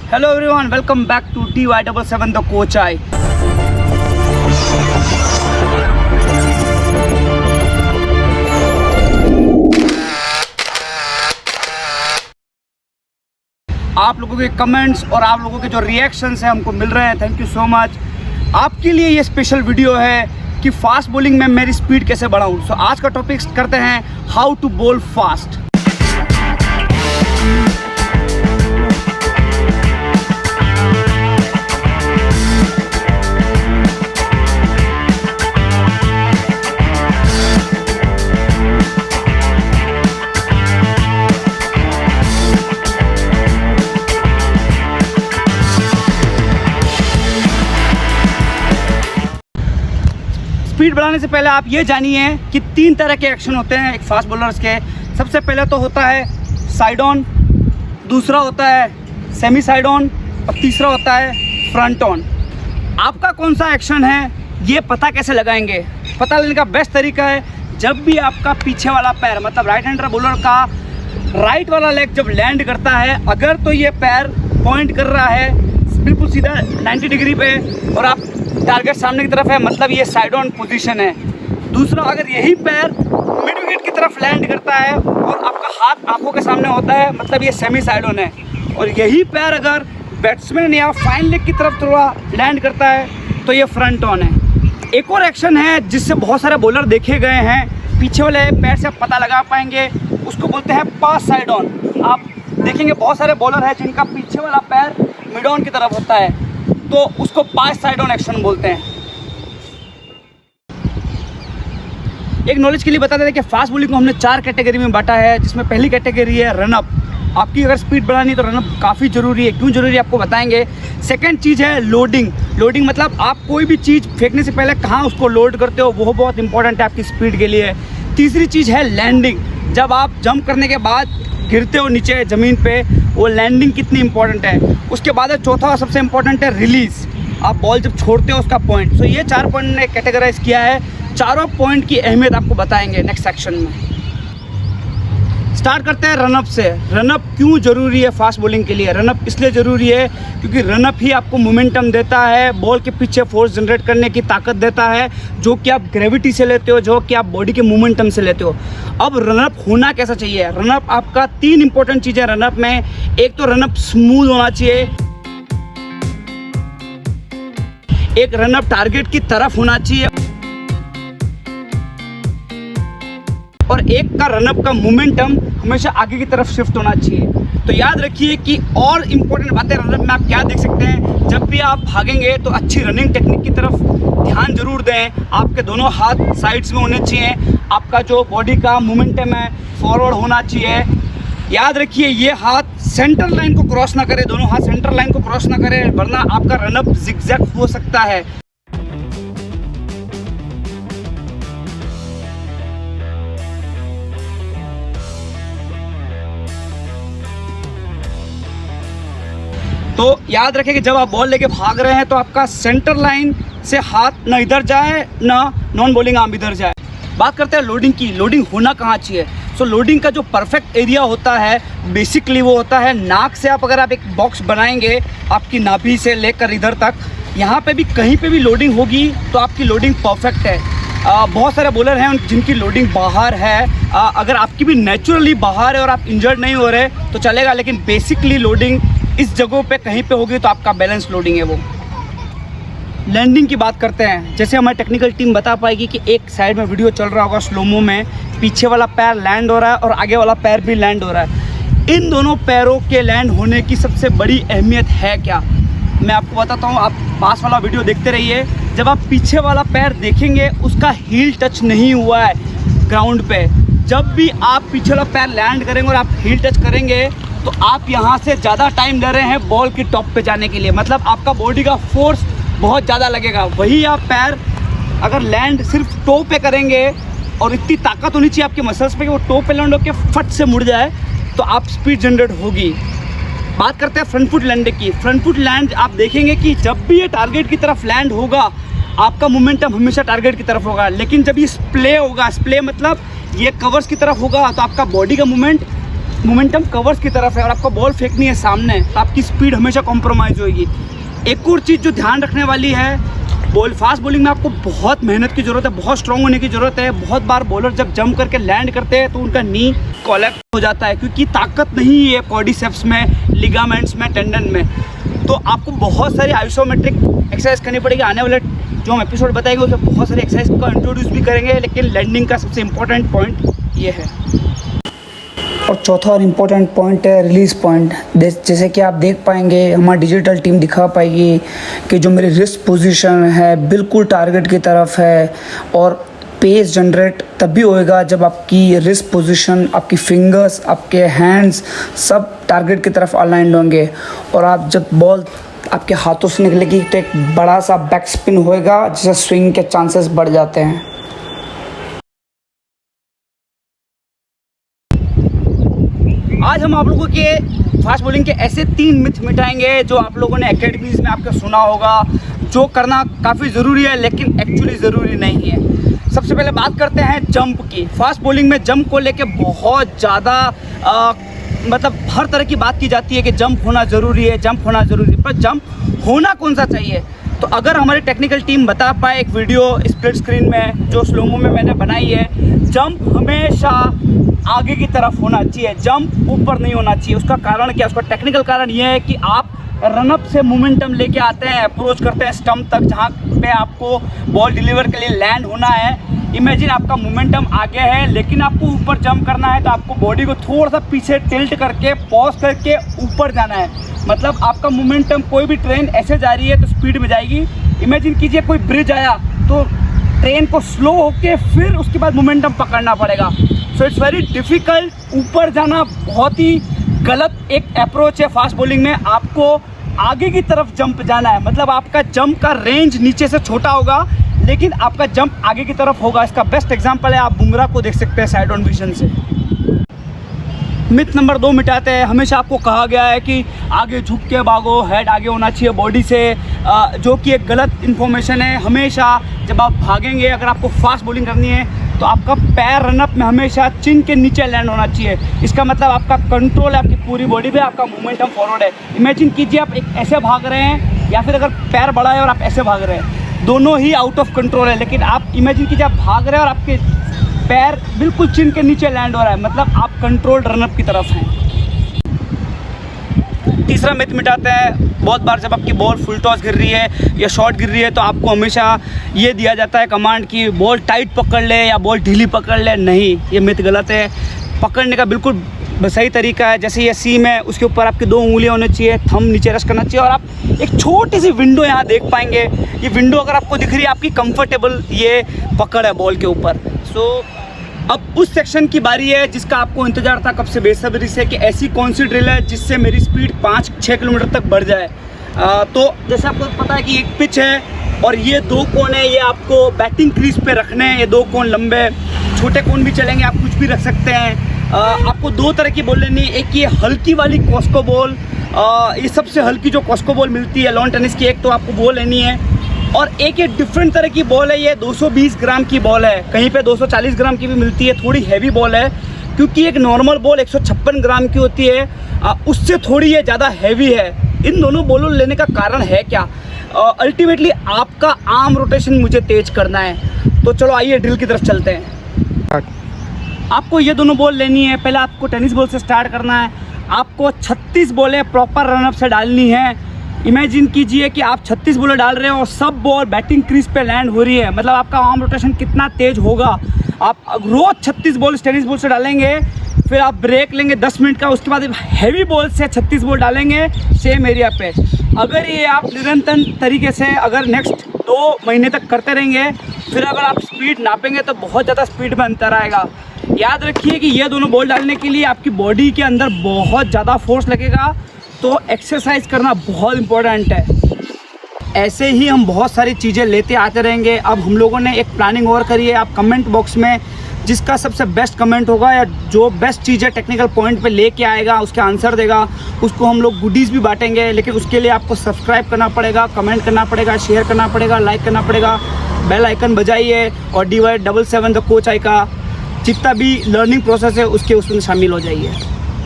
Hello everyone, welcome back to DY77 The Coach Eye. आप लोगों के कमेंट्स और आप लोगों के जो रिएक्शंस हैं हमको मिल रहे हैं, थैंक यू सो मच। आपके लिए ये स्पेशल वीडियो है कि फास्ट बॉलिंग में मेरी स्पीड कैसे बढ़ाऊं। सो आज का टॉपिक करते हैं how to bowl fast. Speed बढ़ाने से पहले आप ये जानिए कि 3 तरह के एक्शन होते हैं एक फास्ट बॉलर्स के। सबसे पहले तो होता है साइड ऑन, दूसरा होता है सेमी साइड ऑन और तीसरा होता है फ्रंट ऑन। आपका कौन सा एक्शन है ये पता कैसे लगाएंगे? पता लेने का बेस्ट तरीका है जब भी आपका पीछे वाला पैर मतलब राइट हैंडर बॉलर का राइट वाला लेग जब लैंड करता है, अगर तो ये पैर पॉइंट कर रहा है बिल्कुल सीधा 90 डिग्री पे और आप टारगेट सामने की तरफ है, मतलब ये साइड ऑन पोजीशन है। दूसरा, अगर यही पैर मिड विकेट की तरफ लैंड करता है और आपका हाथ आंखों के सामने होता है, मतलब ये सेमी साइड ऑन है। और यही पैर अगर बैट्समैन या फाइन लेग की तरफ थोड़ा लैंड करता है तो ये फ्रंट ऑन है। एक और एक्शन है जिससे बहुत सारे बॉलर देखे गए हैं, पीछे वाले पैर से आप पता लगा पाएंगे, उसको बोलते हैं पास साइड ऑन। आप देखेंगे बहुत सारे बॉलर हैं जिनका पीछे वाला पैर मिड ऑन की तरफ होता है, तो उसको पास साइड ऑन एक्शन बोलते हैं। एक नॉलेज के लिए बता देते हैं कि फास्ट बॉलिंग को हमने 4 कैटेगरी में बांटा है, जिसमें पहली कैटेगरी है रनअप। आपकी अगर स्पीड बढ़ानी है तो रनअप काफ़ी ज़रूरी है। क्यों ज़रूरी है आपको बताएंगे। सेकंड चीज़ है लोडिंग। लोडिंग मतलब आप कोई भी चीज़ फेंकने से पहले कहाँ उसको लोड करते हो, वो बहुत इंपॉर्टेंट है आपकी स्पीड के लिए। तीसरी चीज़ है लैंडिंग। जब आप जंप करने के बाद गिरते हो नीचे ज़मीन पे, वो लैंडिंग कितनी इंपॉर्टेंट है। उसके बाद चौथा सबसे इंपॉर्टेंट है रिलीज़। आप बॉल जब छोड़ते हो उसका पॉइंट। तो ये 4 पॉइंट ने कैटेगराइज किया है। चारों पॉइंट की अहमियत आपको बताएंगे नेक्स्ट सेक्शन में। स्टार्ट करते हैं रनअप से। रनअप क्यों ज़रूरी है फास्ट बॉलिंग के लिए? रनअप इसलिए ज़रूरी है क्योंकि रनअप ही आपको मोमेंटम देता है, बॉल के पीछे फोर्स जनरेट करने की ताकत देता है, जो कि आप ग्रेविटी से लेते हो, जो कि आप बॉडी के मोमेंटम से लेते हो। अब रनअप होना कैसा चाहिए? रनअप आपका 3 इंपॉर्टेंट चीज़ें रनअप में। एक तो रनअप स्मूथ होना चाहिए, एक रनअप टारगेट की तरफ होना चाहिए और एक का रनअप का मोमेंटम हमेशा आगे की तरफ शिफ्ट होना चाहिए। तो याद रखिए कि और इम्पोर्टेंट बातें रनअप में आप क्या देख सकते हैं। जब भी आप भागेंगे तो अच्छी रनिंग टेक्निक की तरफ ध्यान जरूर दें। आपके दोनों हाथ साइड्स में होने चाहिए, आपका जो बॉडी का मोमेंटम है फॉरवर्ड होना चाहिए। याद रखिए ये हाथ सेंटर लाइन को क्रॉस ना करे, दोनों हाथ सेंटर लाइन को क्रॉस ना करें, वरना आपका रनअप जिगजैग हो सकता है। तो याद रखें कि जब आप बॉल लेके भाग रहे हैं तो आपका सेंटर लाइन से हाथ ना इधर जाए ना नॉन बॉलिंग आर्म इधर जाए। बात करते हैं लोडिंग की। लोडिंग होना कहाँ चाहिए? सो लोडिंग का जो परफेक्ट एरिया होता है बेसिकली वो होता है नाक से। आप अगर आप एक बॉक्स बनाएंगे आपकी नाभि से लेकर इधर तक, यहाँ पे भी कहीं पे भी लोडिंग होगी तो आपकी लोडिंग परफेक्ट है। बहुत सारे बॉलर हैं जिनकी लोडिंग बाहर है। अगर आपकी भी नेचुरली बाहर है और आप इंजर्ड नहीं हो रहे तो चलेगा, लेकिन बेसिकली लोडिंग इस जगहों पे कहीं पे होगी तो आपका बैलेंस लोडिंग है वो। लैंडिंग की बात करते हैं। जैसे हमारी टेक्निकल टीम बता पाएगी कि एक साइड में वीडियो चल रहा होगा स्लोमो में, पीछे वाला पैर लैंड हो रहा है और आगे वाला पैर भी लैंड हो रहा है। इन दोनों पैरों के लैंड होने की सबसे बड़ी अहमियत है क्या, मैं आपको बताता हूँ। आप पास वाला वीडियो देखते रहिए। जब आप पीछे वाला पैर देखेंगे उसका हील टच नहीं हुआ है ग्राउंड पे। जब भी आप पीछे वाला पैर लैंड करेंगे और आप हील टच करेंगे तो आप यहाँ से ज़्यादा टाइम ले रहे हैं बॉल की टॉप पे जाने के लिए, मतलब आपका बॉडी का फोर्स बहुत ज़्यादा लगेगा। वही आप पैर अगर लैंड सिर्फ टो पे करेंगे और इतनी ताकत होनी चाहिए आपके मसल्स पे कि वो टो पे लैंड होकर फट से मुड़ जाए, तो आप स्पीड जनरेट होगी। बात करते हैं फ्रंट फुट लैंड की। फ्रंट फुट लैंड आप देखेंगे कि जब भी ये टारगेट की तरफ लैंड होगा आपका मोमेंटम हमेशा टारगेट की तरफ होगा। लेकिन जब ये स्प्ले होगा, स्प्ले मतलब ये कवर्स की तरफ होगा, तो आपका बॉडी का मूवमेंट मोमेंटम कवर्स की तरफ है और आपको बॉल फेंकनी है सामने, तो आपकी स्पीड हमेशा कॉम्प्रोमाइज़ होगी। एक और चीज़ जो ध्यान रखने वाली है, फास्ट बॉलिंग में आपको बहुत मेहनत की ज़रूरत है, बहुत स्ट्रॉन्ग होने की ज़रूरत है। बहुत बार बॉलर जब जंप करके लैंड करते हैं तो उनका नी कोलैप्स हो जाता है, क्योंकि ताकत नहीं है क्वाड्रिसेप्स में, लिगामेंट्स में, टेंडन में। तो आपको बहुत सारी आइसोमेट्रिक एक्सरसाइज करनी पड़ेगी। आने वाले जो हम एपिसोड बताएंगे उसमें बहुत सारी एक्सरसाइज का इंट्रोड्यूस भी करेंगे, लेकिन लैंडिंग का सबसे इम्पोर्टेंट पॉइंट ये है। और चौथा और इम्पोर्टेंट पॉइंट है रिलीज़ पॉइंट। जैसे कि आप देख पाएंगे, हमारी डिजिटल टीम दिखा पाएगी कि जो मेरी रिस्ट पोजीशन है बिल्कुल टारगेट की तरफ है, और पेस जनरेट तभी होएगा जब आपकी रिस्ट पोजीशन, आपकी फिंगर्स, आपके हैंड्स सब टारगेट की तरफ अलाइंड होंगे। और आप जब बॉल आपके हाथों से निकलेगी तो एक बड़ा सा बैक स्पिन होएगा, जिससे स्विंग के चांसेस बढ़ जाते हैं। आज हम आप लोगों के फास्ट बॉलिंग के ऐसे 3 मिथ मिटाएंगे जो आप लोगों ने एकेडमीज़ में आपका सुना होगा, जो करना काफ़ी ज़रूरी है लेकिन एक्चुअली ज़रूरी नहीं है। सबसे पहले बात करते हैं जंप की। फास्ट बॉलिंग में जंप को लेके बहुत ज़्यादा मतलब हर तरह की बात की जाती है कि जंप होना ज़रूरी है, जंप होना ज़रूरी है, पर जंप होना कौन सा चाहिए। तो अगर हमारी टेक्निकल टीम बता पाए एक वीडियो स्प्लिट स्क्रीन में जो स्लोमो में मैंने बनाई है, जंप हमेशा आगे की तरफ होना चाहिए, जंप ऊपर नहीं होना चाहिए। उसका कारण क्या? उसका टेक्निकल कारण ये है कि आप रनअप से मोमेंटम लेके आते हैं, अप्रोच करते हैं स्टंप तक, जहाँ पे आपको बॉल डिलीवर के लिए लैंड होना है। इमेजिन आपका मोमेंटम आगे है लेकिन आपको ऊपर जंप करना है, तो आपको बॉडी को थोड़ा सा पीछे टिल्ट करके पॉज करके ऊपर जाना है। मतलब आपका मोमेंटम, कोई भी ट्रेन ऐसे जा रही है तो स्पीड में जाएगी। इमेजिन कीजिए कोई ब्रिज आया तो ट्रेन को स्लो होके फिर उसके बाद मोमेंटम पकड़ना पड़ेगा। So it's very difficult. ऊपर जाना बहुत ही गलत एक अप्रोच है फास्ट बॉलिंग में। आपको आगे की तरफ जंप जाना है, मतलब आपका जंप का रेंज नीचे से छोटा होगा लेकिन आपका जंप आगे की तरफ होगा। इसका बेस्ट एग्जांपल है, आप बुमराह को देख सकते हैं साइड ऑन विजन से। मिथ नंबर 2 मिटाते हैं। हमेशा आपको कहा गया है कि आगे झुक के भागो, हेड आगे होना चाहिए बॉडी से, जो कि एक गलत इन्फॉर्मेशन है। हमेशा जब आप भागेंगे, अगर आपको फास्ट बॉलिंग करनी है तो आपका पैर रनअप में हमेशा चिन के नीचे लैंड होना चाहिए। इसका मतलब आपका कंट्रोल है आपकी पूरी बॉडी पे, आपका मोमेंटम फॉरवर्ड है। इमेजिन कीजिए आप एक ऐसे भाग रहे हैं या फिर अगर पैर बड़ा है और आप ऐसे भाग रहे हैं, दोनों ही आउट ऑफ कंट्रोल है। लेकिन आप इमेजिन कीजिए आप भाग रहे हैं और आपके पैर बिल्कुल चिन के नीचे लैंड हो रहा है, मतलब आप कंट्रोल्ड रनअप की तरफ हैं। तीसरा मिथ मिटाते हैं। बहुत बार जब आपकी बॉल फुल टॉस गिर रही है या शॉर्ट गिर रही है तो आपको हमेशा ये दिया जाता है कमांड कि बॉल टाइट पकड़ ले या बॉल ढीली पकड़ ले। नहीं, ये मिथ गलत है। पकड़ने का बिल्कुल सही तरीका है, जैसे ये सीम है उसके ऊपर आपकी 2 उंगलियां होनी चाहिए, थंब नीचे रश करना चाहिए और आप एक छोटी सी विंडो यहाँ देख पाएंगे। ये विंडो अगर आपको दिख रही है, आपकी कंफर्टेबल ये पकड़ है बॉल के ऊपर। सो अब उस सेक्शन की बारी है जिसका आपको इंतजार था कब से बेसब्री से, कि ऐसी कौन सी ड्रिल है जिससे मेरी स्पीड 5-6 किलोमीटर तक बढ़ जाए। तो जैसे आपको पता है कि एक पिच है और ये 2 कोन है, ये आपको बैटिंग क्रीज पे रखने हैं। ये 2 कोन लंबे, छोटे कोन भी चलेंगे, आप कुछ भी रख सकते हैं। आपको 2 तरह की बॉल लेनी है। एक ये हल्की वाली कॉस्को बॉल, ये सबसे हल्की जो कॉस्को बॉल मिलती है लॉन टेनिस की, एक तो आपको वो लेनी है। और एक ये डिफरेंट तरह की बॉल है, ये 220 ग्राम की बॉल है, कहीं पे 240 ग्राम की भी मिलती है। थोड़ी हैवी बॉल है क्योंकि एक नॉर्मल बॉल 156 ग्राम की होती है, उससे थोड़ी ये ज़्यादा हैवी है। इन दोनों बॉलों लेने का कारण है क्या? अल्टीमेटली आपका आर्म रोटेशन मुझे तेज करना है। तो चलो आइए ड्रिल की तरफ चलते हैं। आपको ये दोनों बॉल लेनी है। पहले आपको टेनिस बॉल से स्टार्ट करना है। आपको 36 बॉलें प्रॉपर रनअप से डालनी है। इमेजिन कीजिए कि आप 36 बॉलें डाल रहे हैं और सब बॉल बैटिंग क्रीज पे लैंड हो रही है, मतलब आपका आर्म रोटेशन कितना तेज होगा। आप रोज़ 36 बॉल टेनिस बॉल से डालेंगे, फिर आप ब्रेक लेंगे 10 मिनट का, उसके बाद हैवी बॉल से 36 बॉल डालेंगे सेम एरिया पे। अगर ये आप निरंतर तरीके से अगर नेक्स्ट 2 महीने तक करते रहेंगे, फिर अगर आप स्पीड नापेंगे तो बहुत ज़्यादा स्पीड में अंतर आएगा। याद रखिए कि ये दोनों बॉल डालने के लिए आपकी बॉडी के अंदर बहुत ज़्यादा फोर्स लगेगा, तो एक्सरसाइज करना बहुत इम्पोर्टेंट है। ऐसे ही हम बहुत सारी चीज़ें लेते आते रहेंगे। अब हम लोगों ने एक प्लानिंग और करी है। आप कमेंट बॉक्स में जिसका सबसे बेस्ट कमेंट होगा या जो बेस्ट चीज़ें टेक्निकल पॉइंट पे लेके आएगा, उसके आंसर देगा, उसको हम लोग गुडीज़ भी बांटेंगे। लेकिन उसके लिए आपको सब्सक्राइब करना पड़ेगा, कमेंट करना पड़ेगा, शेयर करना पड़ेगा, लाइक करना पड़ेगा, बेल आइकन बजाइए और DY77 द कोच आई का जितना भी लर्निंग प्रोसेस है उसमें शामिल हो जाइए।